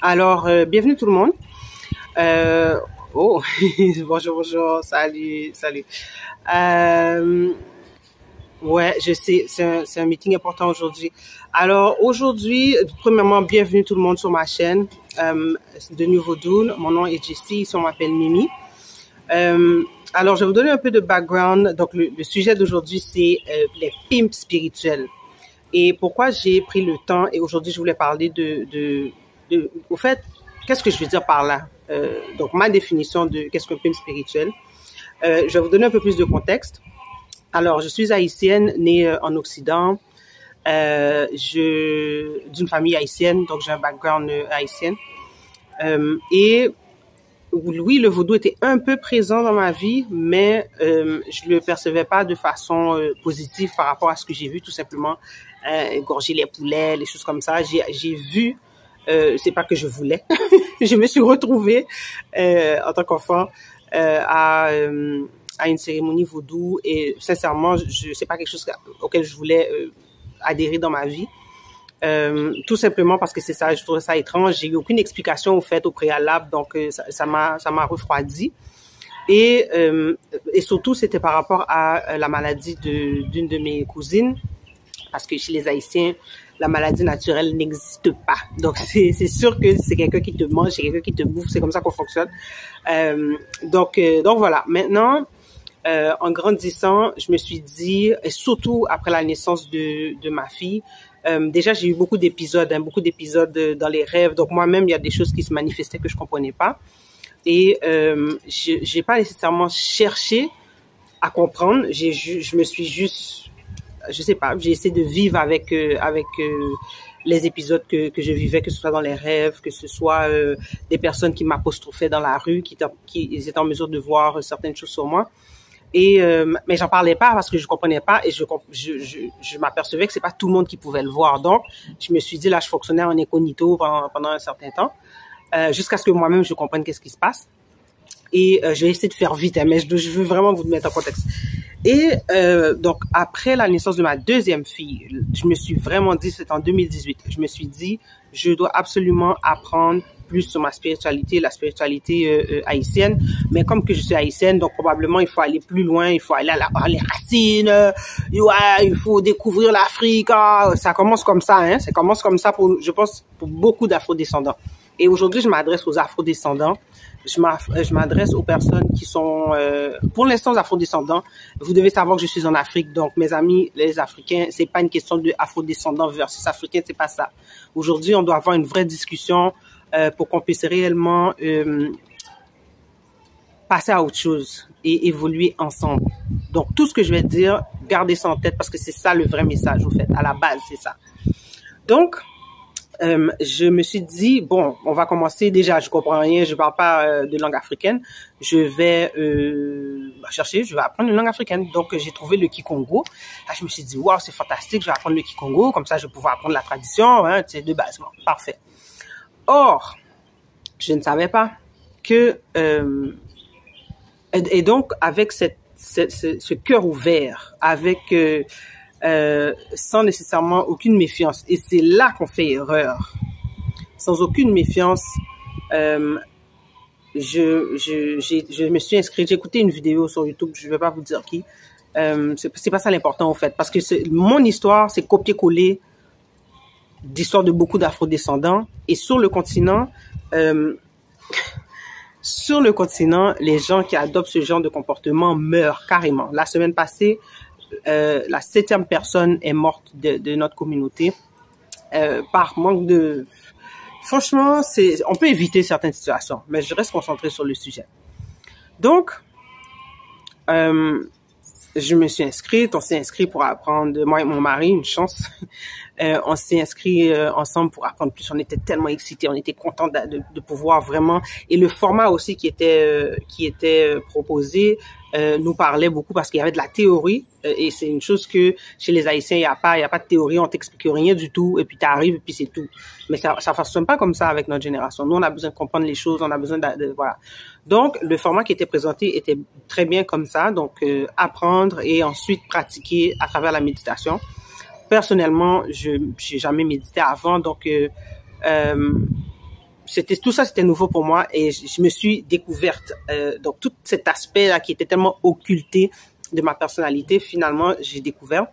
Alors, bienvenue tout le monde. Oh, bonjour, bonjour, salut, salut. Euh, ouais, je sais, c'est un meeting important aujourd'hui. Alors, aujourd'hui, premièrement, bienvenue tout le monde sur ma chaîne de Nouveau Doune. Mon nom est Jessie, ici on m'appelle Mimi. Alors, je vais vous donner un peu de background. Donc, le sujet d'aujourd'hui, c'est les pimps spirituels. Et pourquoi j'ai pris le temps, et aujourd'hui, je voulais parler au fait, qu'est-ce que je veux dire par là? Donc, ma définition de qu'est-ce qu'un pimp spirituel. Je vais vous donner un peu plus de contexte. Alors, je suis haïtienne, née en Occident, d'une famille haïtienne, donc j'ai un background haïtien. Et oui, le vaudou était un peu présent dans ma vie, mais je le percevais pas de façon positive par rapport à ce que j'ai vu, tout simplement égorger les poulets, les choses comme ça. J'ai vu, c'est pas que je voulais, je me suis retrouvée en tant qu'enfant à une cérémonie vaudou et sincèrement, c'est pas quelque chose auquel je voulais adhérer dans ma vie. Tout simplement parce que c'est ça, je trouvais ça étrange. J'ai eu aucune explication au fait au préalable, donc ça m'a refroidi. Et surtout, c'était par rapport à la maladie d'une de mes cousines, parce que chez les Haïtiens, la maladie naturelle n'existe pas. Donc c'est sûr que c'est quelqu'un qui te mange, c'est quelqu'un qui te bouffe, c'est comme ça qu'on fonctionne. Donc voilà. Maintenant, en grandissant, je me suis dit, et surtout après la naissance de ma fille, déjà j'ai eu beaucoup d'épisodes dans les rêves. Donc moi-même, il y a des choses qui se manifestaient que je comprenais pas. Et j'ai pas nécessairement cherché à comprendre. Je me suis juste, je sais pas, j'ai essayé de vivre avec les épisodes que je vivais, que ce soit dans les rêves, que ce soit des personnes qui m'apostrophaient dans la rue, qui étaient en mesure de voir certaines choses sur moi. Et mais j'en parlais pas parce que je comprenais pas et je m'apercevais que c'est pas tout le monde qui pouvait le voir. Donc je me suis dit là, je fonctionnais en incognito pendant un certain temps jusqu'à ce que moi-même je comprenne qu'est-ce qui se passe. Et je vais essayer de faire vite, hein, mais je veux vraiment vous mettre en contexte. Et donc après la naissance de ma deuxième fille, je me suis vraiment dit, c'est en 2018, je me suis dit, je dois absolument apprendre plus sur ma spiritualité, la spiritualité haïtienne. Mais comme que je suis haïtienne, donc probablement il faut aller plus loin, il faut aller à les racines, il faut découvrir l'Afrique. Ça commence comme ça, hein. Ça commence comme ça je pense, pour beaucoup d'afrodescendants. Et aujourd'hui, je m'adresse aux afrodescendants. Je m'adresse aux personnes qui sont, pour l'instant, aux afrodescendants. Vous devez savoir que je suis en Afrique, donc mes amis, les Africains, c'est pas une question de afrodescendants versus africains, c'est pas ça. Aujourd'hui, on doit avoir une vraie discussion pour qu'on puisse réellement passer à autre chose et évoluer ensemble. Donc, tout ce que je vais dire, gardez ça en tête parce que c'est ça le vrai message, au fait. À la base, c'est ça. Donc, je me suis dit, bon, on va commencer. Déjà, je comprends rien, je parle pas de langue africaine. Je vais chercher, je vais apprendre une langue africaine. Donc, j'ai trouvé le Kikongo. Là, je me suis dit, waouh, c'est fantastique, je vais apprendre le Kikongo. Comme ça, je vais pouvoir apprendre la tradition, hein, tu sais, de base. Bon, parfait. Or, je ne savais pas que... et donc, avec ce cœur ouvert, avec... sans nécessairement aucune méfiance. Et c'est là qu'on fait erreur. Sans aucune méfiance, je me suis inscrite, j'ai écouté une vidéo sur YouTube, je ne vais pas vous dire qui. C'est pas ça l'important, en fait. Parce que mon histoire, c'est copier-coller d'histoire de beaucoup d'afrodescendants. Et sur le continent, les gens qui adoptent ce genre de comportement meurent carrément. La semaine passée, la 7e personne est morte de notre communauté par manque de... Franchement, on peut éviter certaines situations, mais je reste concentrée sur le sujet. Donc, je me suis inscrite, on s'est inscrit pour apprendre, moi et mon mari, une chance, on s'est inscrit ensemble pour apprendre plus, on était tellement excités, on était contents de pouvoir vraiment, et le format aussi qui était proposé nous parlait beaucoup parce qu'il y avait de la théorie, et c'est une chose que chez les Haïtiens, il y a pas de théorie, on t'explique rien du tout, et puis t'arrives, et puis c'est tout. Mais ça fonctionne pas comme ça avec notre génération. Nous, on a besoin de comprendre les choses, on a besoin voilà. Donc, le format qui était présenté était très bien comme ça, donc apprendre et ensuite pratiquer à travers la méditation. Personnellement, j'ai jamais médité avant, donc tout ça, c'était nouveau pour moi et je me suis découverte. Donc, tout cet aspect-là qui était tellement occulté de ma personnalité, finalement, j'ai découvert.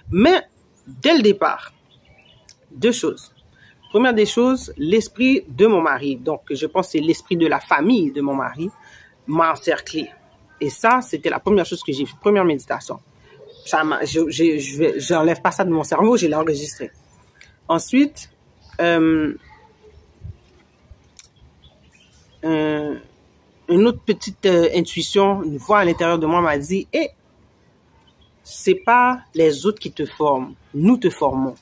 Mais, dès le départ, deux choses. Première des choses, l'esprit de mon mari. Donc, je pense que c'est l'esprit de la famille de mon mari m'a encerclé. Et ça, c'était la première chose que j'ai fait. Première méditation. J'enlève pas ça de mon cerveau, je l'ai enregistré. Ensuite, une autre petite intuition, une voix à l'intérieur de moi m'a dit, c'est pas les autres qui te forment, nous te formons.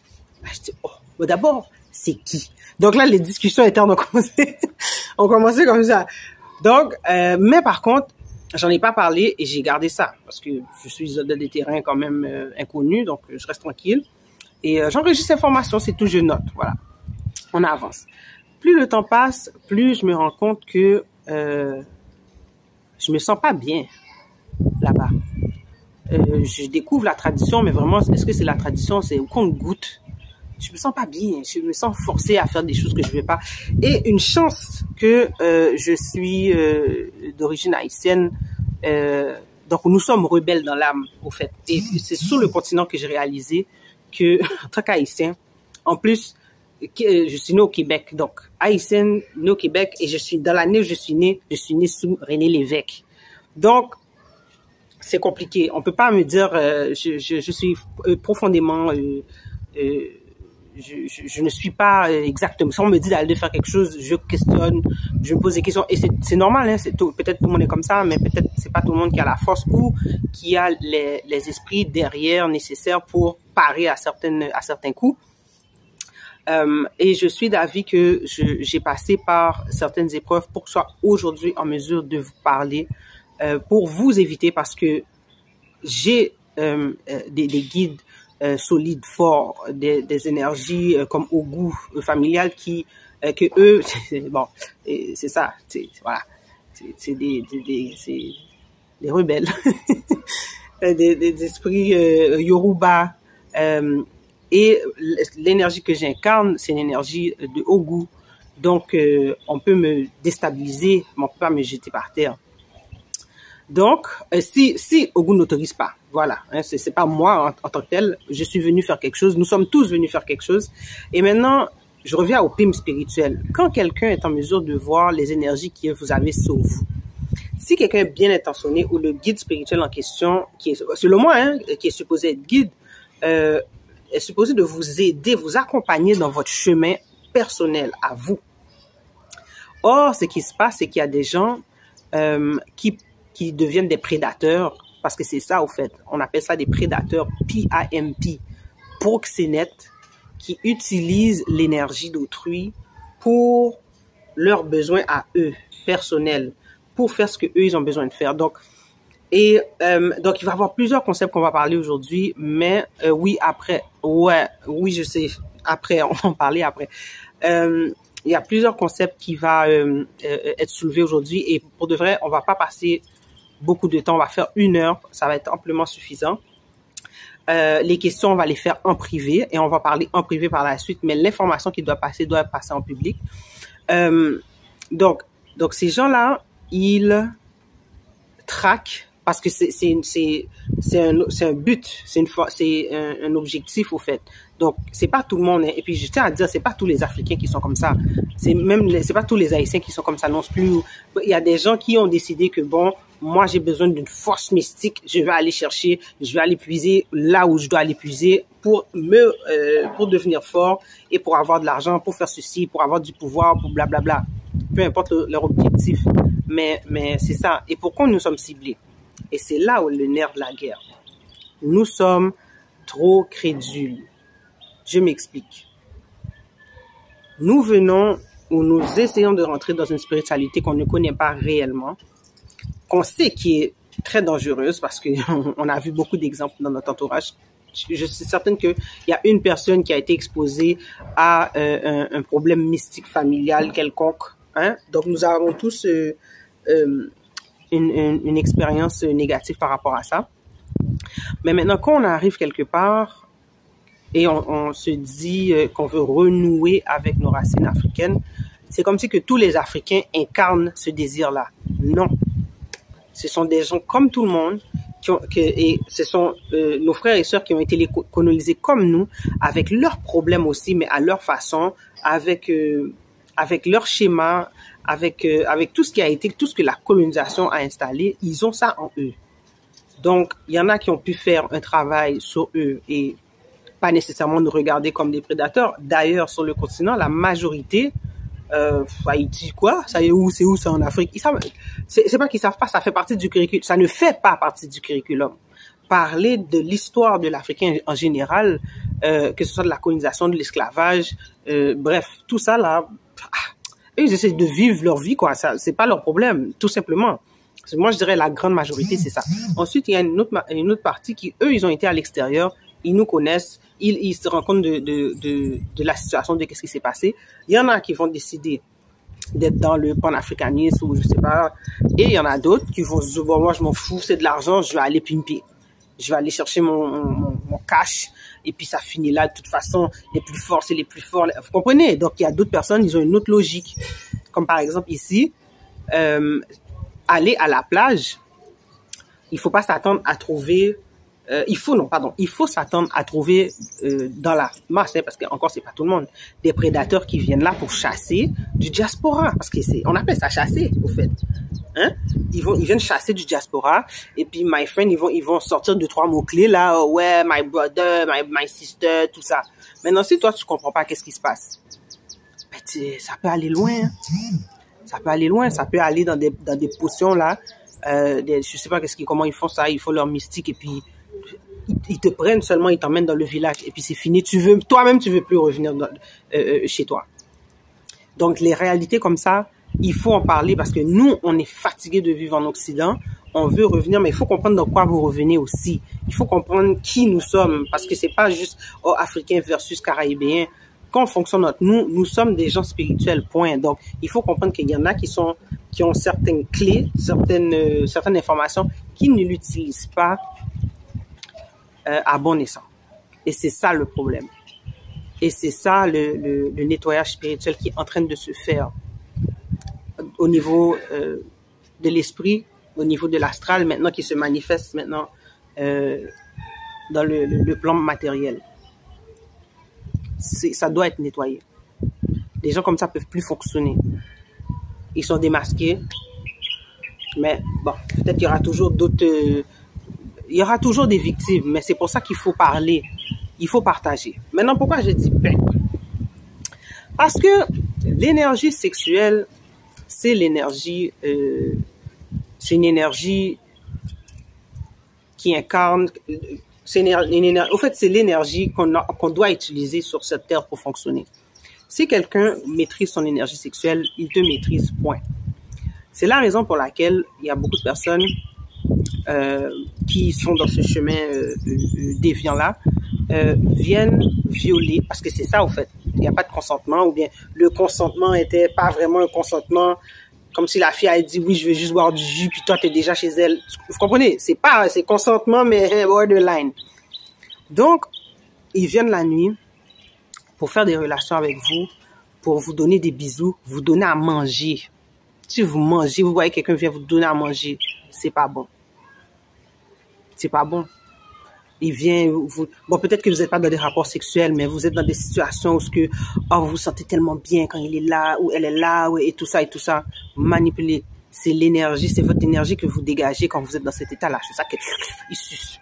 Je dis, d'abord, c'est qui? Donc là, les discussions internes ont commencé comme ça. Donc, mais par contre, j'en ai pas parlé et j'ai gardé ça parce que je suis dans des terrains quand même inconnus, donc je reste tranquille. Et j'enregistre ces informations, c'est tout, je note. Voilà, on avance. Plus le temps passe, plus je me rends compte que je me sens pas bien là-bas. Je découvre la tradition, mais vraiment, est-ce que c'est la tradition? C'est au compte-goutte. Je me sens pas bien. Je me sens forcée à faire des choses que je veux pas. Et une chance que je suis d'origine haïtienne. Donc, nous sommes rebelles dans l'âme, au fait. Et c'est sur le continent que j'ai réalisé que, en tant qu'haïtien, en plus, je suis née au Québec. Donc, haïtienne, née au Québec. Et je suis, dans l'année où je suis née sous René Lévesque. Donc, c'est compliqué. On peut pas me dire, je suis profondément, je ne suis pas exactement. Si on me dit d'aller faire quelque chose, je questionne, je me pose des questions. Et c'est normal, hein. Peut-être tout le monde est comme ça, mais peut-être c'est pas tout le monde qui a la force ou qui a les esprits derrière nécessaires pour parer à certains coups. Et je suis d'avis que j'ai passé par certaines épreuves pour que je sois aujourd'hui en mesure de vous parler, pour vous éviter, parce que j'ai des guides solides, forts, des énergies comme au goût familial que eux, bon, c'est ça, voilà, c'est des rebelles, des esprits Yoruba. Et l'énergie que j'incarne, c'est une énergie de haut goût. Donc, on peut me déstabiliser, mais on peut pas me jeter par terre. Donc, si Ogun n'autorise pas, voilà, hein, c'est pas moi en tant que tel, je suis venu faire quelque chose, nous sommes tous venus faire quelque chose. Et maintenant, je reviens au PIM spirituel. Quand quelqu'un est en mesure de voir les énergies que vous avez sur vous, si quelqu'un est bien intentionné ou le guide spirituel en question, qui est, selon moi, hein, qui est supposé être guide, est supposé de vous aider, vous accompagner dans votre chemin personnel à vous. Or, ce qui se passe, c'est qu'il y a des gens qui deviennent des prédateurs, parce que c'est ça au fait, on appelle ça des prédateurs PIMP, proxénètes, qui utilisent l'énergie d'autrui pour leurs besoins à eux, personnels, pour faire ce que eux ils ont besoin de faire. Donc, il va y avoir plusieurs concepts qu'on va parler aujourd'hui, mais oui, après, oui, je sais, après, on va en parler après. Il y a plusieurs concepts qui va être soulevés aujourd'hui, et pour de vrai, on va pas passer beaucoup de temps, on va faire 1 heure, ça va être amplement suffisant. Les questions, on va les faire en privé, et on va parler en privé par la suite, mais l'information qui doit passer en public. Donc ces gens-là, ils traquent, parce que c'est un but, c'est un objectif au fait. Donc c'est pas tout le monde, hein. Et puis je tiens à dire, c'est pas tous les Africains qui sont comme ça. C'est pas tous les Haïtiens qui sont comme ça non plus. Il y a des gens qui ont décidé que bon, moi j'ai besoin d'une force mystique, je vais aller puiser là où je dois aller puiser pour devenir fort et pour avoir de l'argent, pour faire ceci, pour avoir du pouvoir, pour blablabla. Peu importe leur objectif, mais c'est ça. Et pourquoi nous sommes ciblés? Et c'est là où le nerf de la guerre. Nous sommes trop crédules. Je m'explique. Nous venons ou nous essayons de rentrer dans une spiritualité qu'on ne connaît pas réellement, qu'on sait qui est très dangereuse parce que on a vu beaucoup d'exemples dans notre entourage. Je suis certaine qu'il y a une personne qui a été exposée à un problème mystique familial quelconque. Hein? Donc, nous avons tous une expérience négative par rapport à ça. Mais maintenant, quand on arrive quelque part et on se dit qu'on veut renouer avec nos racines africaines, c'est comme si que tous les Africains incarnent ce désir-là. Non. Ce sont des gens comme tout le monde, et ce sont nos frères et sœurs qui ont été colonisés comme nous, avec leurs problèmes aussi, mais à leur façon, avec leur schéma, avec tout ce qui a été, tout ce que la colonisation a installé, ils ont ça en eux. Donc, il y en a qui ont pu faire un travail sur eux et pas nécessairement nous regarder comme des prédateurs. D'ailleurs, sur le continent, la majorité, Haïti, quoi? Ça y est où? C'est où? C'est en Afrique. Ils savent, c'est pas qu'ils savent pas, ça fait partie du curriculum. Ça ne fait pas partie du curriculum. Parler de l'histoire de l'Africain en général, que ce soit de la colonisation, de l'esclavage, bref, tout ça là, ils essaient de vivre leur vie, quoi. Ça, c'est pas leur problème, tout simplement. Moi, je dirais la grande majorité, c'est ça. Ensuite, il y a une autre partie qui, eux, ils ont été à l'extérieur, ils nous connaissent, ils se rendent compte de la situation, de qu'est-ce qui s'est passé. Il y en a qui vont décider d'être dans le panafricanisme ou je sais pas. Et il y en a d'autres qui vont se dire, bon, moi, je m'en fous, c'est de l'argent, je vais aller pimper. Je vais aller chercher mon cash et puis ça finit là. De toute façon, les plus forts, c'est les plus forts. Vous comprenez? Donc, il y a d'autres personnes, ils ont une autre logique. Comme par exemple ici, aller à la plage, il faut pas s'attendre à trouver... il faut s'attendre à trouver dans la masse, hein, parce que encore c'est pas tout le monde, des prédateurs qui viennent là pour chasser du diaspora, parce que on appelle ça chasser au fait. Hein? Ils viennent chasser du diaspora et puis my friend ils vont sortir 2-3 mots clés là, ouais, my brother, my sister, tout ça. Maintenant si toi tu comprends pas qu'est-ce qui se passe, ben, ça peut aller loin. Hein? Ça peut aller loin, ça peut aller dans des potions là. Je sais pas comment ils font ça, ils font leur mystique et puis ils te prennent seulement, ils t'emmènent dans le village et puis c'est fini. Toi-même tu veux plus revenir chez toi. Donc les réalités comme ça, il faut en parler parce que nous on est fatigués de vivre en Occident. On veut revenir, mais il faut comprendre dans quoi vous revenez aussi. Il faut comprendre qui nous sommes parce que c'est pas juste Africains versus Caraïbéens. Quand on fonctionne entre nous sommes des gens spirituels, point. Donc, il faut comprendre qu'il y en a qui ont certaines clés, certaines informations qui ne l'utilisent pas à bon escient. Et c'est ça le problème. Et c'est ça le nettoyage spirituel qui est en train de se faire au niveau de l'esprit, au niveau de l'astral, maintenant qui se manifeste maintenant dans le plan matériel. Ça doit être nettoyé. Les gens comme ça peuvent plus fonctionner. Ils sont démasqués. Mais bon, peut-être qu'il y aura toujours il y aura toujours des victimes, mais c'est pour ça qu'il faut parler. Il faut partager. Maintenant, pourquoi je dis paix? Parce que l'énergie sexuelle, c'est l'énergie, c'est une énergie qui incarne... Au fait, c'est l'énergie qu'on doit utiliser sur cette terre pour fonctionner. Si quelqu'un maîtrise son énergie sexuelle, il te maîtrise, point. C'est la raison pour laquelle il y a beaucoup de personnes qui sont dans ce chemin déviant-là, viennent violer, parce que c'est ça au fait. Il n'y a pas de consentement, ou bien le consentement n'était pas vraiment un consentement, comme si la fille a dit oui, je veux juste boire du jus, puis toi, tu es déjà chez elle. Vous comprenez? C'est consentement, mais borderline. Donc, ils viennent la nuit pour faire des relations avec vous, pour vous donner des bisous, vous donner à manger. Si vous mangez, vous voyez quelqu'un vient vous donner à manger, c'est pas bon. C'est pas bon. Il vient, bon, peut-être que vous n'êtes pas dans des rapports sexuels, mais vous êtes dans des situations où vous vous sentez tellement bien quand il est là, ou elle est là, et tout ça, Vous manipulez. C'est l'énergie, c'est votre énergie que vous dégagez quand vous êtes dans cet état-là. C'est ça qu'ils sucent.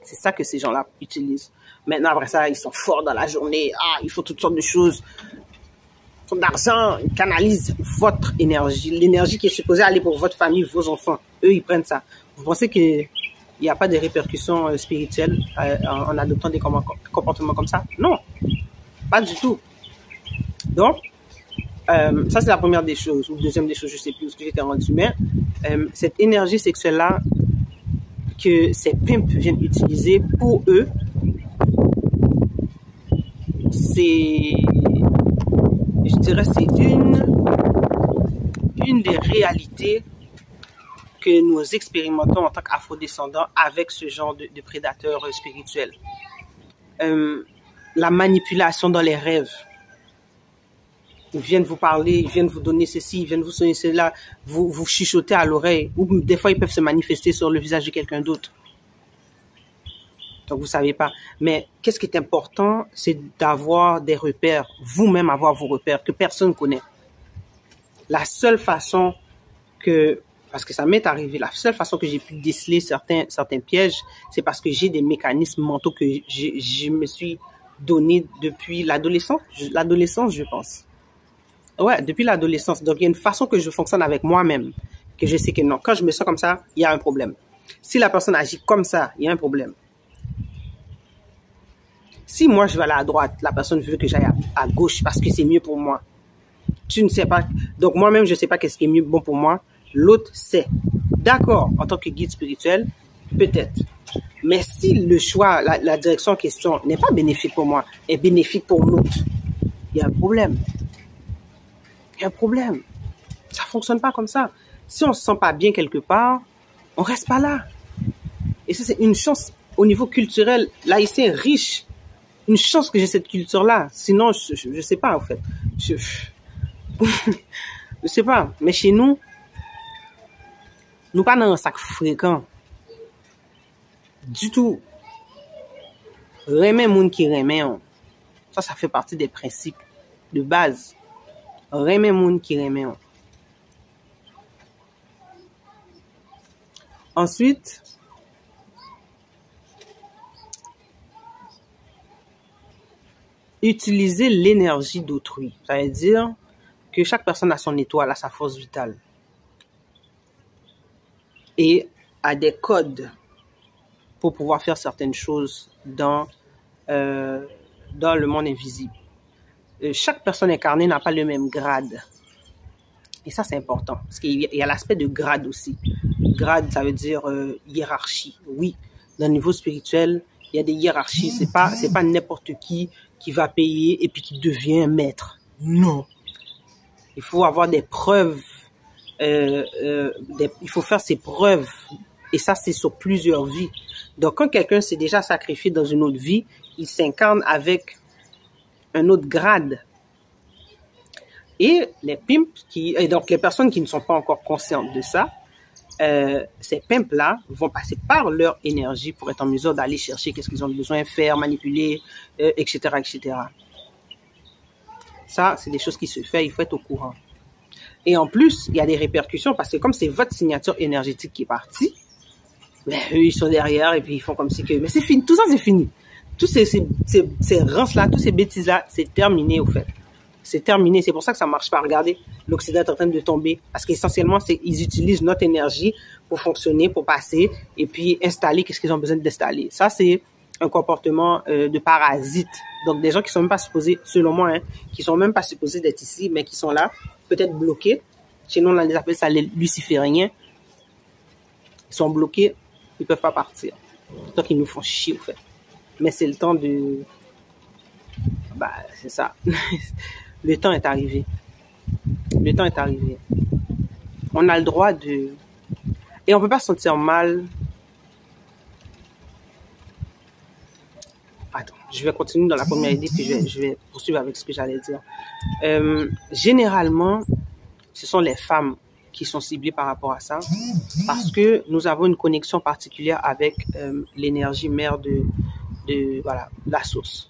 C'est ça que ces gens-là utilisent. Maintenant, après ça, ils sont forts dans la journée. Ils font toutes sortes de choses. Ils font de l'argent, ils canalisent votre énergie. L'énergie qui est supposée aller pour votre famille, vos enfants. Eux, ils prennent ça. Vous pensez qu'il n'y a pas de répercussions spirituelles en adoptant des comportements comme ça? Non, pas du tout. Donc, ça c'est la première des choses, ou deuxième des choses, je sais plus où ce que j'étais rendu, mais cette énergie sexuelle-là que ces pimps viennent utiliser pour eux, je dirais, c'est une des réalités que nous expérimentons en tant qu'afrodescendants avec ce genre de prédateurs spirituels. La manipulation dans les rêves. Ils viennent vous parler, ils viennent vous donner ceci, ils viennent vous donner cela, vous chuchoter à l'oreille, ou des fois ils peuvent se manifester sur le visage de quelqu'un d'autre. Donc vous savez pas. Mais qu'est-ce qui est important, c'est d'avoir des repères, vous-même avoir vos repères que personne connaît. La seule façon que, parce que ça m'est arrivé, la seule façon que j'ai pu déceler certains pièges, c'est parce que j'ai des mécanismes mentaux que je me suis donné depuis l'adolescence, je pense. Ouais, depuis l'adolescence. Donc, il y a une façon que je fonctionne avec moi-même, que je sais que non, quand je me sens comme ça, il y a un problème. Si la personne agit comme ça, il y a un problème. Si moi, je vais aller à droite, la personne veut que j'aille à gauche parce que c'est mieux pour moi. Tu ne sais pas. Donc, moi-même, je ne sais pas qu'est-ce qui est mieux bon pour moi. L'autre sait. D'accord, en tant que guide spirituel, peut-être. Mais si le choix, la direction en question n'est pas bénéfique pour moi, est bénéfique pour l'autre, il y a un problème. Il y a un problème. Ça fonctionne pas comme ça. Si on se sent pas bien quelque part, on reste pas là. Et ça, c'est une chance au niveau culturel. L'haïtien est riche. Une chance que j'ai cette culture-là. Sinon, je sais pas, en fait. Je sais pas. Mais chez nous, nous pas dans un sac fréquent. Du tout. Remen moun qui remen. Ça fait partie des principes de base. Remen moun qui remen. Ensuite, utiliser l'énergie d'autrui. Ça veut dire que chaque personne a son étoile, a sa force vitale. Et a des codes pour pouvoir faire certaines choses dans le monde invisible. Chaque personne incarnée n'a pas le même grade. Et ça, c'est important. Parce qu'il y a l'aspect de grade aussi. Grade, ça veut dire hiérarchie. Oui, dans le niveau spirituel, il y a des hiérarchies. C'est pas n'importe qui va payer et puis qui devient un maître. Non. Il faut avoir des preuves. Il faut faire ses preuves. Et ça, c'est sur plusieurs vies. Donc, quand quelqu'un s'est déjà sacrifié dans une autre vie, il s'incarne avec un autre grade. Et les pimps et donc les personnes qui ne sont pas encore conscientes de ça, ces pimps-là vont passer par leur énergie pour être en mesure d'aller chercher qu'est-ce qu'ils ont besoin de faire, manipuler, etc., etc. Ça, c'est des choses qui se font, il faut être au courant. Et en plus, il y a des répercussions parce que comme c'est votre signature énergétique qui est partie, ben, eux, ils sont derrière et puis ils font comme si que... Mais c'est fini, tout ça, c'est fini. Tous ces rinces-là, toutes ces bêtises-là, c'est terminé, au fait. C'est terminé. C'est pour ça que ça marche pas. Regardez, l'Occident est en train de tomber. Parce qu'essentiellement, ils utilisent notre énergie pour fonctionner, pour passer, et puis installer qu'est-ce qu'ils ont besoin d'installer. Ça, c'est un comportement de parasite. Donc, des gens qui sont même pas supposés, selon moi, hein, qui sont même pas supposés d'être ici, mais qui sont là, peut-être bloqués. Chez nous, on les appelle ça les lucifériens. Ils sont bloqués, ils peuvent pas partir. Donc, ils nous font chier, au fait. Mais c'est le temps de... Bah, c'est ça. Le temps est arrivé. Le temps est arrivé. On a le droit de... Et on peut pas se sentir mal. Attends, je vais continuer dans la première idée, puis je vais poursuivre avec ce que j'allais dire. Généralement, ce sont les femmes qui sont ciblées par rapport à ça, parce que nous avons une connexion particulière avec l'énergie mère de voilà, la source.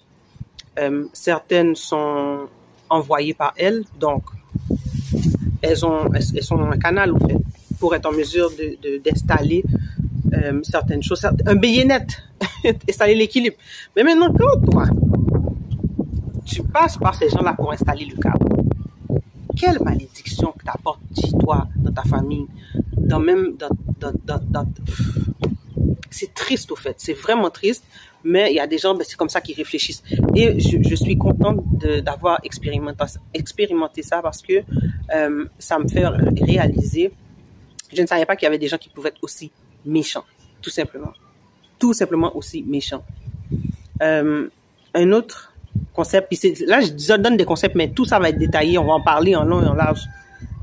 Certaines sont envoyées par elles, donc elles sont un canal en fait, pour être en mesure d'installer certaines choses, un bayonet, installer l'équilibre. Mais maintenant, quand toi, tu passes par ces gens-là pour installer le câble, quelle malédiction que t'apportes chez toi, dans ta famille, c'est triste au fait, c'est vraiment triste, mais il y a des gens, ben, c'est comme ça qu'ils réfléchissent. Et je suis contente d'avoir expérimenté ça parce que ça me fait réaliser, je ne savais pas qu'il y avait des gens qui pouvaient être aussi méchants, tout simplement aussi méchants. Un autre concept, puis là je donne des concepts, mais tout ça va être détaillé, on va en parler en long et en large.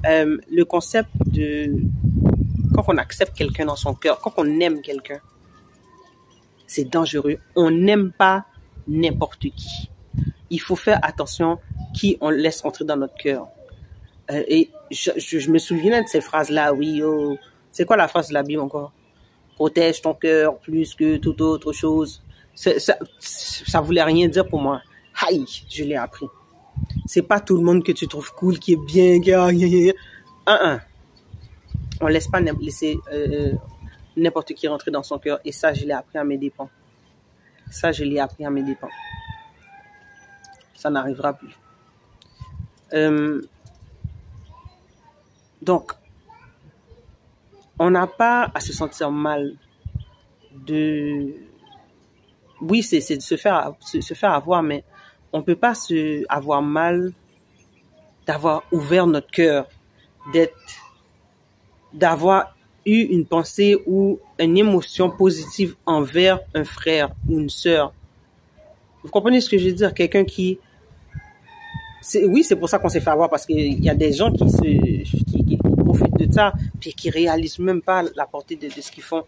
Le concept de quand on accepte quelqu'un dans son cœur, quand on aime quelqu'un, c'est dangereux. On n'aime pas n'importe qui. il faut faire attention qui on laisse entrer dans notre cœur. Et je me souviens de ces phrases-là, oui, oh, c'est quoi la phrase de la Bible encore? Protège ton cœur plus que toute autre chose. Ça voulait rien dire pour moi. Aïe, je l'ai appris. C'est pas tout le monde que tu trouves cool, qui est bien, on laisse pas laisser n'importe qui rentrer dans son cœur. Et ça, je l'ai appris à mes dépens. Ça n'arrivera plus. Donc, on n'a pas à se sentir mal oui, c'est de se faire avoir, mais on peut pas se avoir mal d'avoir ouvert notre cœur, d'avoir eu une pensée ou une émotion positive envers un frère ou une sœur. Vous comprenez ce que je veux dire? Quelqu'un qui... Oui, c'est pour ça qu'on s'est fait avoir, parce qu'il y a des gens qui profitent de ça, puis qui réalisent même pas la portée de ce qu'ils font,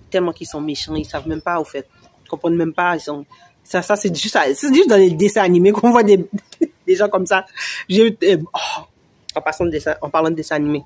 tellement qu'ils sont méchants, ils savent même pas, au fait. Ils comprennent même pas, ils sont... Ça, c'est juste dans les dessins animés qu'on voit des gens comme ça. En parlant de dessins animés.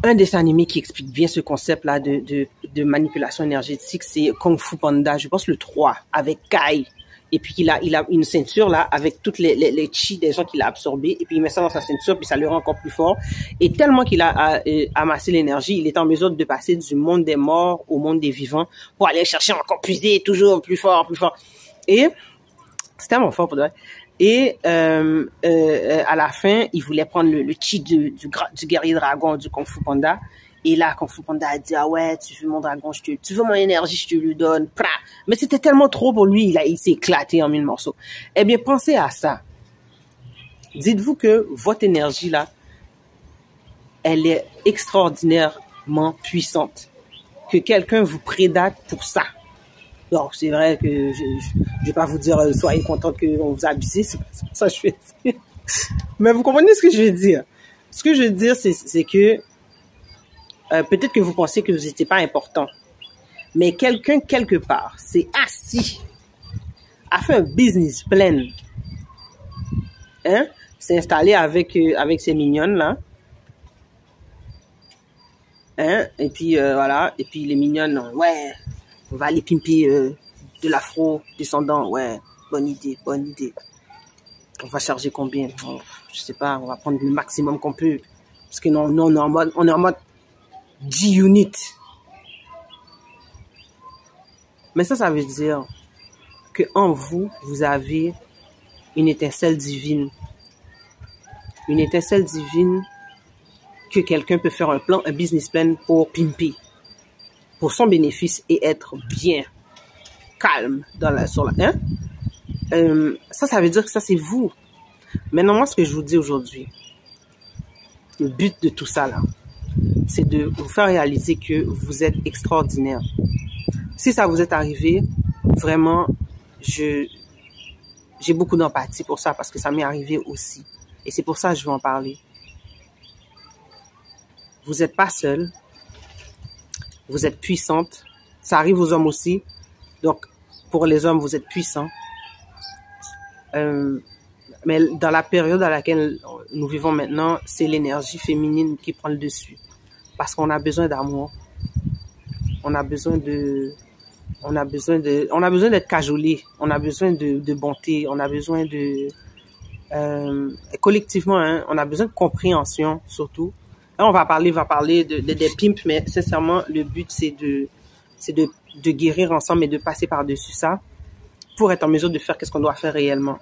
Un dessin animé qui explique bien ce concept-là de manipulation énergétique, c'est Kung Fu Panda, je pense le 3, avec Kai. Et puis il a une ceinture là avec toutes les chi des gens qu'il a absorbés, et puis il met ça dans sa ceinture, puis ça le rend encore plus fort. Et tellement qu'il a amassé l'énergie, il est en mesure de passer du monde des morts au monde des vivants pour aller chercher encore plus vite, toujours plus fort. Et c'est tellement fort pour de vrai. Et à la fin, il voulait prendre le chi du guerrier dragon du Kung Fu Panda. Et là, Kung Fu Panda a dit, ah ouais, tu veux mon dragon, tu veux mon énergie, je te le donne. Pra. Mais c'était tellement trop pour lui, il s'est éclaté en 1000 morceaux. Eh bien, pensez à ça. Dites-vous que votre énergie là, elle est extraordinairement puissante. Que quelqu'un vous prédate pour ça. Donc, c'est vrai que je vais pas vous dire, soyez content qu'on vous abuse, c'est pas ça que je vais dire. Mais vous comprenez ce que je veux dire? Ce que je veux dire, c'est que peut-être que vous pensez que vous n'étiez pas important, mais quelqu'un quelque part s'est assis, a fait un business plan, hein, s'est installé avec ses mignonnes là, hein, et puis voilà, et puis les mignonnes, ouais, on va aller pimper de l'afro-descendant, ouais, bonne idée. On va charger combien? Oh, je sais pas, on va prendre le maximum qu'on peut, parce que non, on est en mode G-Unit. Mais ça veut dire que en vous avez une étincelle divine. Une étincelle divine que quelqu'un peut faire un business plan pour pimper, pour son bénéfice et être bien calme ça veut dire que ça c'est vous. Maintenant, moi, ce que je vous dis aujourd'hui, le but de tout ça là, c'est de vous faire réaliser que vous êtes extraordinaire. Si ça vous est arrivé, vraiment, j'ai beaucoup d'empathie pour ça, parce que ça m'est arrivé aussi. Et c'est pour ça que je veux en parler. Vous n'êtes pas seul. Vous êtes puissante. Ça arrive aux hommes aussi. Donc, pour les hommes, vous êtes puissants. Mais dans la période dans laquelle nous vivons maintenant, c'est l'énergie féminine qui prend le dessus. Parce qu'on a besoin d'amour. On a besoin d'être cajolé. On a besoin de bonté. On a besoin collectivement, hein, on a besoin de compréhension, surtout. Là, on va parler des pimps, mais sincèrement, le but, c'est de guérir ensemble et de passer par-dessus ça pour être en mesure de faire qu'est-ce qu'on doit faire réellement.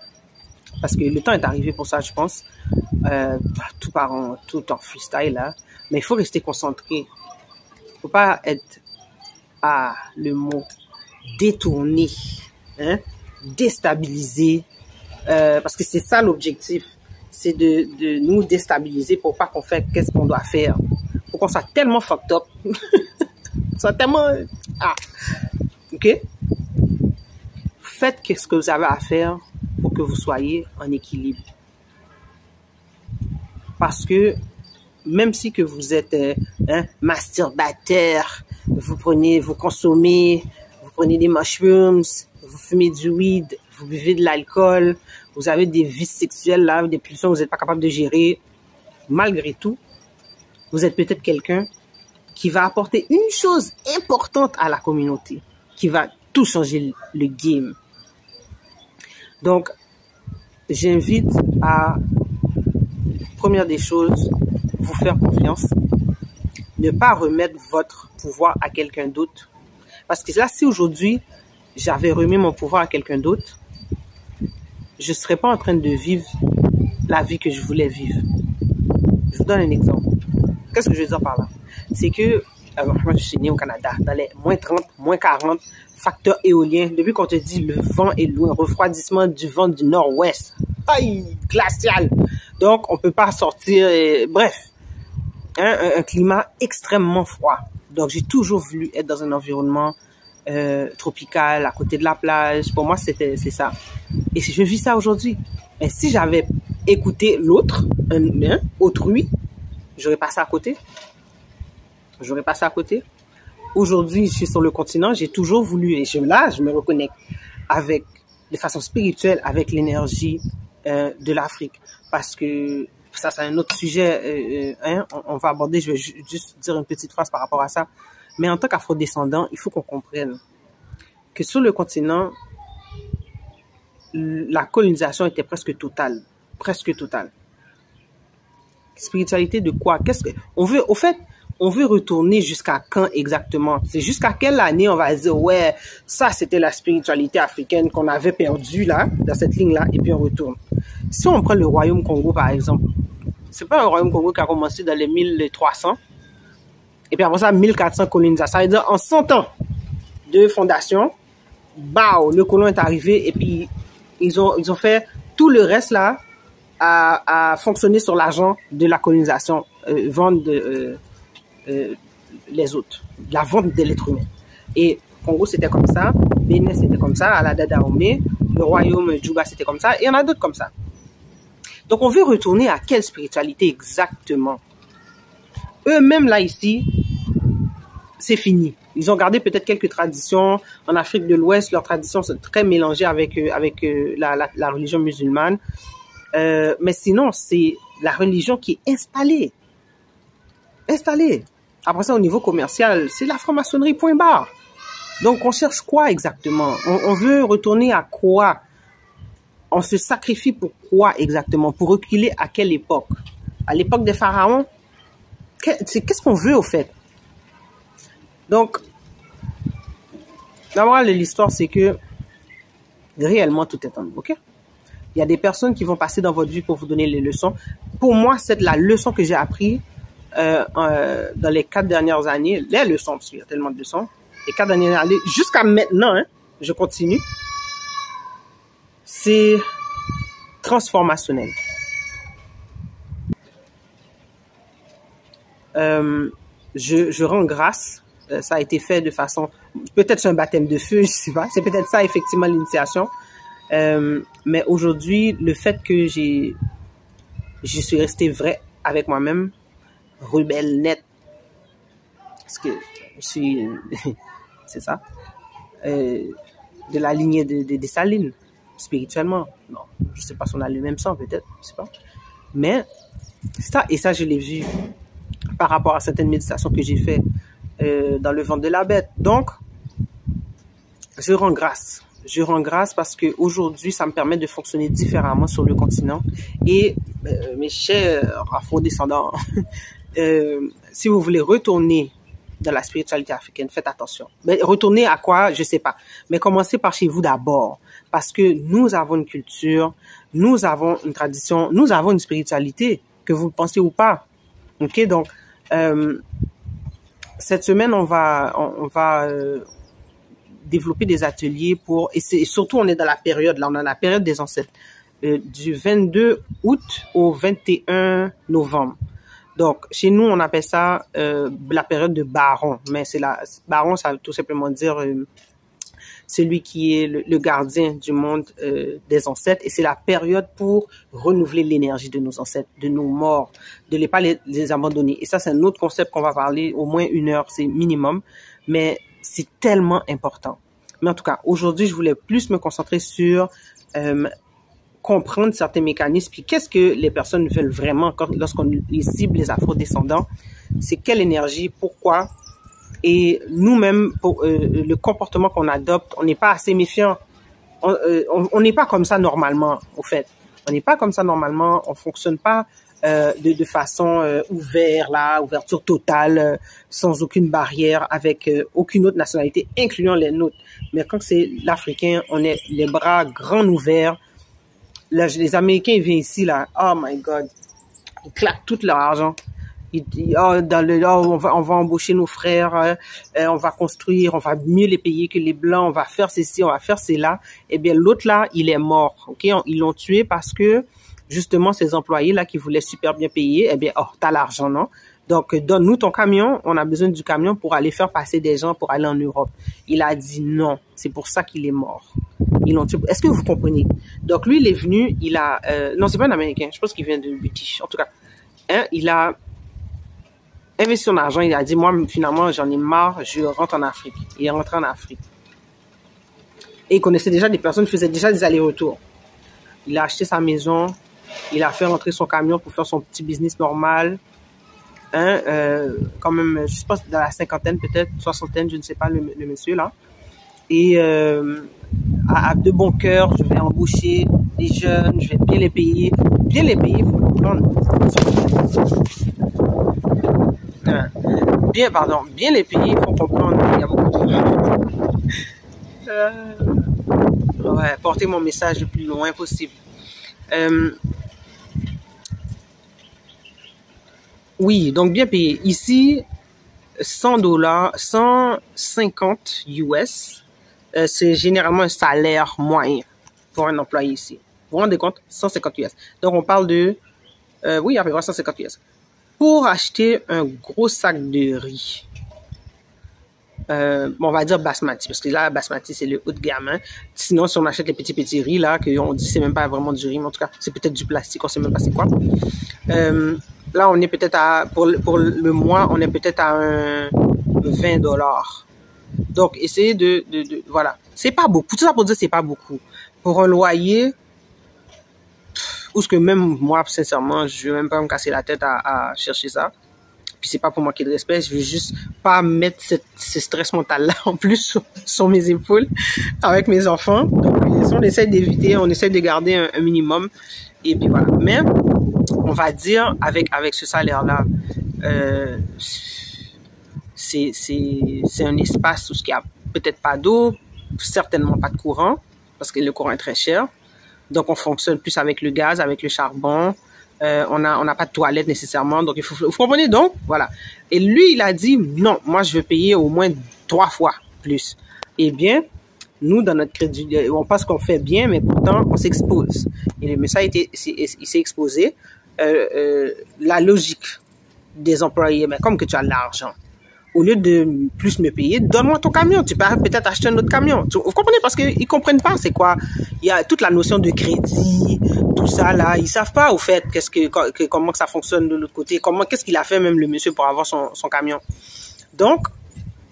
Parce que le temps est arrivé pour ça, je pense. Tout en freestyle, là. Mais il faut rester concentré. Il faut pas être, le mot, détourné, hein, déstabilisé. Parce que c'est ça l'objectif. C'est de nous déstabiliser pour pas qu'on fasse qu'est-ce qu'on doit faire. Pour qu'on soit tellement fucked up. Soit tellement... OK? Faites ce que vous avez à faire pour que vous soyez en équilibre. Parce que même si que vous êtes masturbateur, vous consommez, vous prenez des mushrooms, vous fumez du weed, vous buvez de l'alcool, vous avez des vices sexuels, là, des pulsions que vous n'êtes pas capable de gérer, malgré tout, vous êtes peut-être quelqu'un qui va apporter une chose importante à la communauté, qui va tout changer le game. Donc, j'invite à, première des choses, vous faire confiance, ne pas remettre votre pouvoir à quelqu'un d'autre. Parce que là, si aujourd'hui, j'avais remis mon pouvoir à quelqu'un d'autre, je ne serais pas en train de vivre la vie que je voulais vivre. Je vous donne un exemple. Qu'est-ce que je veux dire par là? C'est que, moi, je suis né au Canada, dans les moins 30, moins 40, facteur éolien. Depuis qu'on te dit le vent est loin, refroidissement du vent du nord-ouest. Aïe, glacial. Donc, on peut pas sortir, bref. Hein, un climat extrêmement froid. Donc, j'ai toujours voulu être dans un environnement tropical, à côté de la plage. Pour moi, c'est ça. Et si je vis ça aujourd'hui, mais si j'avais écouté l'autre, autrui, j'aurais passé à côté. J'aurais passé à côté. Aujourd'hui, je suis sur le continent, j'ai toujours voulu, et je me reconnecte avec, de façon spirituelle, avec l'énergie de l'Afrique. Parce que ça, c'est un autre sujet, on va aborder, je vais juste dire une petite phrase par rapport à ça. Mais en tant qu'afro-descendant, il faut qu'on comprenne que sur le continent, la colonisation était presque totale. Presque totale. Spiritualité de quoi? On veut retourner jusqu'à quand exactement? C'est jusqu'à quelle année on va dire, ouais, ça c'était la spiritualité africaine qu'on avait perdue là, dans cette ligne-là, et puis on retourne. Si on prend le royaume Congo par exemple, c'est pas un royaume Congo qui a commencé dans les 1300, et puis après ça, 1400 colonisation. Ça veut dire en 100 ans de fondation, bao, le colon est arrivé, et puis ils ont fait tout le reste là à fonctionner sur l'argent de la colonisation, vendre les autres, la vente de l'être humain. Et Congo c'était comme ça, Bénin c'était comme ça, Alada Dahomey, le royaume Djouba c'était comme ça, et il y en a d'autres comme ça. Donc on veut retourner à quelle spiritualité exactement? Eux-mêmes là ici, c'est fini. Ils ont gardé peut-être quelques traditions. En Afrique de l'Ouest, leurs traditions sont très mélangées avec la religion musulmane. Mais sinon, c'est la religion qui est installée. Installée. Après ça, au niveau commercial, c'est la franc-maçonnerie, point barre. Donc, on cherche quoi exactement? On veut retourner à quoi? On se sacrifie pour quoi exactement? Pour reculer à quelle époque? À l'époque des pharaons? Qu'est-ce qu'on veut au fait? Donc, la morale de l'histoire, c'est que réellement tout est en nous, ok? Il y a des personnes qui vont passer dans votre vie pour vous donner les leçons. Pour moi, c'est la leçon que j'ai appris dans les 4 dernières années. Les leçons, parce qu'il y a tellement de leçons. Les 4 dernières années, jusqu'à maintenant, hein, je continue. C'est transformationnel. Je rends grâce. Ça a été fait de façon... Peut-être c'est un baptême de feu, je sais pas. C'est peut-être ça, effectivement, l'initiation. Mais aujourd'hui, le fait que je suis resté vrai avec moi-même, rebelle net, parce que je suis... c'est ça. De la lignée de Salines, spirituellement. Non, je sais pas si on a le même sang, peut-être, je sais pas. Mais, ça, et ça, je l'ai vu par rapport à certaines méditations que j'ai fait dans le ventre de la bête. Donc, je rends grâce. Je rends grâce parce que aujourd'hui, ça me permet de fonctionner différemment sur le continent. Et mes chers afro-descendants, si vous voulez retourner dans la spiritualité africaine, faites attention. Mais retourner à quoi? Je sais pas. Mais commencez par chez vous d'abord. Parce que nous avons une culture, nous avons une tradition, nous avons une spiritualité, que vous le pensez ou pas. Ok? Donc, cette semaine, on va développer des ateliers pour, et surtout on est dans la période, là on est dans la période des ancêtres, du 22 août au 21 novembre. Donc chez nous on appelle ça la période de Baron, mais Baron ça veut tout simplement dire celui qui est le gardien du monde des ancêtres, et c'est la période pour renouveler l'énergie de nos ancêtres, de nos morts, de ne pas les abandonner. Et ça c'est un autre concept qu'on va parler au moins 1 heure, c'est minimum, mais c'est tellement important. Mais en tout cas, aujourd'hui, je voulais plus me concentrer sur comprendre certains mécanismes. Puis qu'est-ce que les personnes veulent vraiment lorsqu'on les cible, les afrodescendants? C'est quelle énergie, pourquoi? Et nous-mêmes, pour le comportement qu'on adopte, on n'est pas assez méfiant. On n'est pas comme ça normalement, au fait. On n'est pas comme ça normalement. On fonctionne pas de façon ouverte, là, ouverture totale, sans aucune barrière, avec aucune autre nationalité, incluant les nôtres. Mais quand c'est l'Africain, on est les bras grands ouverts. Là, les Américains, ils viennent ici, là. Oh my God. Ils claquent tout leur argent. On va embaucher nos frères, on va construire, on va mieux les payer que les Blancs, on va faire ceci, on va faire cela. Eh bien, l'autre là, il est mort. Ok, ils l'ont tué parce que justement ces employés là qui voulaient super bien payer, eh bien, t'as l'argent, non? Donc, donne-nous ton camion. On a besoin du camion pour aller faire passer des gens pour aller en Europe. Il a dit non. C'est pour ça qu'il est mort. Ils l'ont tué. Est-ce que vous comprenez? Donc, lui, il est venu. Il a non, c'est pas un Américain. Je pense qu'il vient de British. En tout cas, il a investi son argent, il a dit, moi, finalement, j'en ai marre, je rentre en Afrique. Il est rentré en Afrique. Et il connaissait déjà des personnes qui faisaient déjà des allers-retours. Il a acheté sa maison, il a fait rentrer son camion pour faire son petit business normal. Quand même, je sais pas, dans la cinquantaine peut-être, soixantaine, je ne sais pas, le monsieur là. Et à de bon cœur, je vais embaucher des jeunes, je vais bien les payer. Bien les payer, il faut comprendre. Bien les payer, il faut comprendre. Il y a beaucoup de... ouais, porter mon message le plus loin possible. Oui, donc bien payé. Ici, $100, 150 US, c'est généralement un salaire moyen pour un employé ici. Vous vous rendez compte? 150 US. Donc, on parle de... oui, à peu près 150 US. Pour acheter un gros sac de riz, on va dire basmati, parce que là, basmati, c'est le haut de gamme. Hein. Sinon, si on achète les petits riz, là, qu'on dit c'est même pas vraiment du riz, mais en tout cas, c'est peut-être du plastique, on sait même pas c'est quoi. Là, on est peut-être à, pour le mois, on est peut-être à un $20. Donc, essayez voilà. C'est pas beaucoup. Tout ça pour dire c'est pas beaucoup. Pour un loyer, ou ce que même moi, sincèrement, je vais même pas me casser la tête à chercher ça. Puis c'est pas pour manquer de respect, je veux juste pas mettre ce stress mental-là en plus sur mes épaules avec mes enfants. Donc, on essaie d'éviter, on essaie de garder un minimum. Et puis voilà. Mais, on va dire, avec ce salaire-là, c'est un espace où il n'y a peut-être pas d'eau, certainement pas de courant, parce que le courant est très cher. Donc, on fonctionne plus avec le gaz, avec le charbon. On n'a pas de toilette nécessairement. Donc, vous comprenez donc? Voilà. Et lui, il a dit, non, moi, je veux payer au moins 3 fois plus. Eh bien, nous, dans notre crédit, on pense qu'on fait bien, mais pourtant, on s'expose. Et le message, il s'est exposé. La logique des employés, mais comme que tu as de l'argent, au lieu de plus me payer, donne-moi ton camion. Tu peux peut-être acheter un autre camion. Vous comprenez? Parce qu'ils comprennent pas c'est quoi. Il y a toute la notion de crédit, tout ça là. Ils savent pas au fait comment que ça fonctionne de l'autre côté. Qu'est-ce qu'il a fait même le monsieur pour avoir son camion. Donc,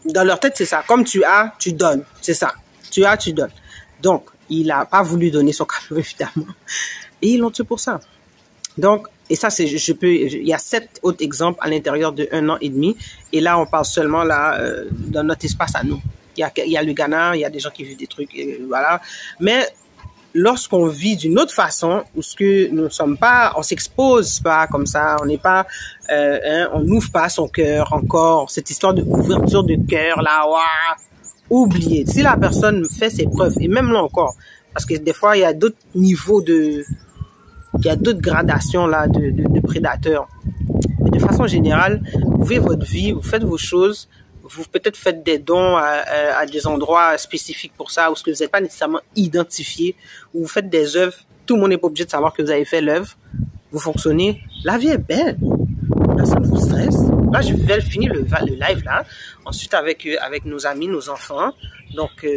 dans leur tête, c'est ça. Comme tu as, tu donnes. C'est ça. Tu as, tu donnes. Donc, il a pas voulu donner son camion, évidemment. Et ils l'ont tué pour ça. Donc, et ça, il y a 7 autres exemples à l'intérieur de 1 an et demi. Et là, on parle seulement là, dans notre espace à nous. Il y a le Ghana, il y a des gens qui vivent des trucs, voilà. Mais lorsqu'on vit d'une autre façon, où ce que nous sommes pas, on s'expose pas comme ça, on n'est pas, on n'ouvre pas son cœur encore. Cette histoire de ouverture de cœur là, oubliez. Si la personne fait ses preuves, et même là encore, parce que des fois, il y a d'autres niveaux il y a d'autres gradations là de prédateurs. Mais de façon générale, vous vivez votre vie, vous faites vos choses, vous peut-être faites des dons à des endroits spécifiques pour ça, où ce que vous n'êtes pas nécessairement identifié, ou vous faites des œuvres, tout le monde n'est pas obligé de savoir que vous avez fait l'œuvre, vous fonctionnez, la vie est belle, personne ne vous stresse. Là, je vais finir le live là, ensuite avec nos amis, nos enfants. Donc,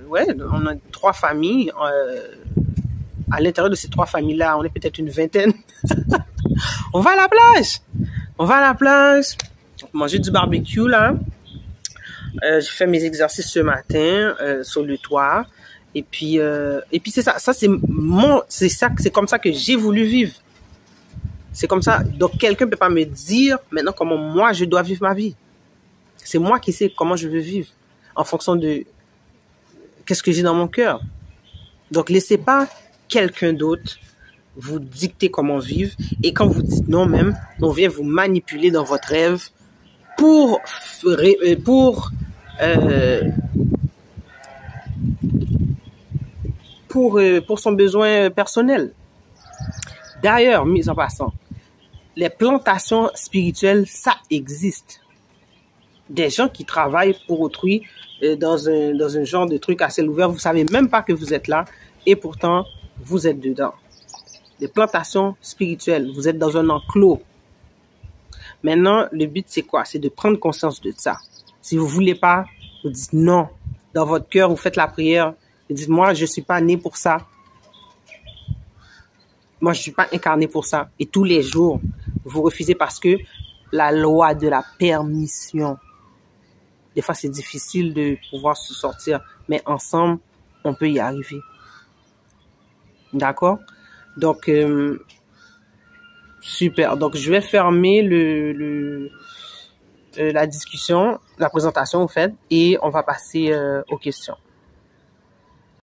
ouais, on a 3 familles. À l'intérieur de ces 3 familles-là, on est peut-être une vingtaine. On va à la plage. On va à la plage. Manger du barbecue, là. J'ai fait mes exercices ce matin sur le toit. Et puis c'est ça. Ça, c'est comme ça que j'ai voulu vivre. C'est comme ça. Donc, quelqu'un peut pas me dire maintenant comment moi je dois vivre ma vie. C'est moi qui sais comment je veux vivre en fonction de qu'est-ce que j'ai dans mon cœur. Donc, laissez pas quelqu'un d'autre vous dicter comment vivre. Et quand vous dites non même, on vient vous manipuler dans votre rêve pour son besoin personnel. D'ailleurs, mis en passant, les plantations spirituelles, ça existe. Des gens qui travaillent pour autrui dans un genre de truc à ciel ouvert, vous savez même pas que vous êtes là et pourtant vous êtes dedans. Des plantations spirituelles, vous êtes dans un enclos. Maintenant, le but c'est quoi? C'est de prendre conscience de ça. Si vous voulez pas, vous dites non. Dans votre cœur, vous faites la prière. Vous dites moi, je suis pas né pour ça. Moi, je suis pas incarné pour ça. Et tous les jours, vous refusez parce que la loi de la permission. Des fois, c'est difficile de pouvoir se sortir, mais ensemble, on peut y arriver. D'accord? Donc, super. Donc, je vais fermer la discussion, la présentation, en fait, et on va passer aux questions.